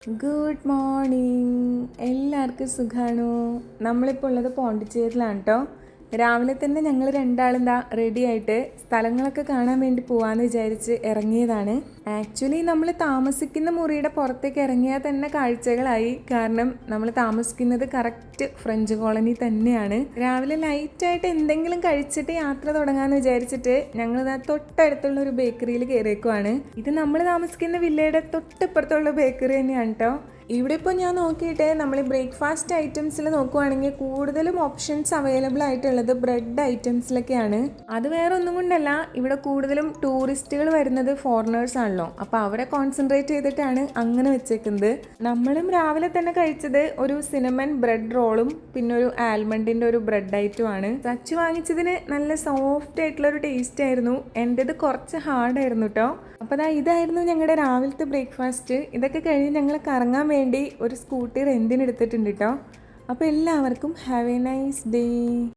Good morning. എല്ലാവർക്കും സുഖമാണോ? നമ്മളിപ്പോൾ ഉള്ളത് പോണ്ടിച്ചേരിയിലാണ് കേട്ടോ. രാവിലെ തന്നെ ഞങ്ങൾ രണ്ടാളും റെഡി ആയിട്ട് സ്ഥലങ്ങളൊക്കെ കാണാൻ വേണ്ടി പോകാമെന്ന് വിചാരിച്ച് ഇറങ്ങിയതാണ്. ആക്ച്വലി നമ്മൾ താമസിക്കുന്ന മുറിയുടെ പുറത്തേക്ക് ഇറങ്ങിയാൽ തന്നെ കാഴ്ചകളായി. കാരണം നമ്മൾ താമസിക്കുന്നത് കറക്റ്റ് ഫ്രഞ്ച് കോളനി തന്നെയാണ്. രാവിലെ ലൈറ്റായിട്ട് എന്തെങ്കിലും കഴിച്ചിട്ട് യാത്ര തുടങ്ങാമെന്ന് വിചാരിച്ചിട്ട് ഞങ്ങൾ തൊട്ടടുത്തുള്ള ഒരു ബേക്കറിയിൽ കയറിയേക്കുവാണ്. ഇത് നമ്മൾ താമസിക്കുന്ന വില്ലയുടെ തൊട്ടിപ്പുറത്തുള്ള ബേക്കറി തന്നെയാണ് കേട്ടോ. ഇവിടെ ഇപ്പോൾ ഞാൻ നോക്കിയിട്ട് നമ്മൾ ബ്രേക്ക്ഫാസ്റ്റ് ഐറ്റംസിൽ നോക്കുവാണെങ്കിൽ കൂടുതലും ഓപ്ഷൻസ് അവൈലബിൾ ആയിട്ടുള്ളത് ബ്രെഡ് ഐറ്റംസിലൊക്കെയാണ്. അത് വേറെ ഒന്നും കൊണ്ടല്ല, ഇവിടെ കൂടുതലും ടൂറിസ്റ്റുകൾ വരുന്നത് ഫോറിനേഴ്സ് ആണല്ലോ. അപ്പോൾ അവരെ കോൺസെൻട്രേറ്റ് ചെയ്തിട്ടാണ് അങ്ങനെ വെച്ചേക്കുന്നത്. നമ്മളും രാവിലെ തന്നെ കഴിച്ചത് ഒരു സിനമൺ ബ്രെഡ് റോളും പിന്നെ ഒരു ആൽമണ്ടിൻ്റെ ഒരു ബ്രെഡ് ഐറ്റമാണ്. സച്ച് വാങ്ങിച്ചതിന് നല്ല സോഫ്റ്റ് ആയിട്ടുള്ള ഒരു ടേസ്റ്റ് ആയിരുന്നു. എൻ്റെത് കുറച്ച് ഹാർഡായിരുന്നു കേട്ടോ. അപ്പോൾ ഇതായിരുന്നു ഞങ്ങളുടെ രാവിലത്തെ ബ്രേക്ക്ഫാസ്റ്റ്. ഇതൊക്കെ കഴിഞ്ഞ് ഞങ്ങൾ കറങ്ങാൻ വേണ്ടി ഒരു സ്കൂട്ടി റെൻറ്റിന് എടുത്തിട്ടുണ്ട് കേട്ടോ. അപ്പോൾ എല്ലാവർക്കും ഹാവ് എ നൈസ് ഡേ.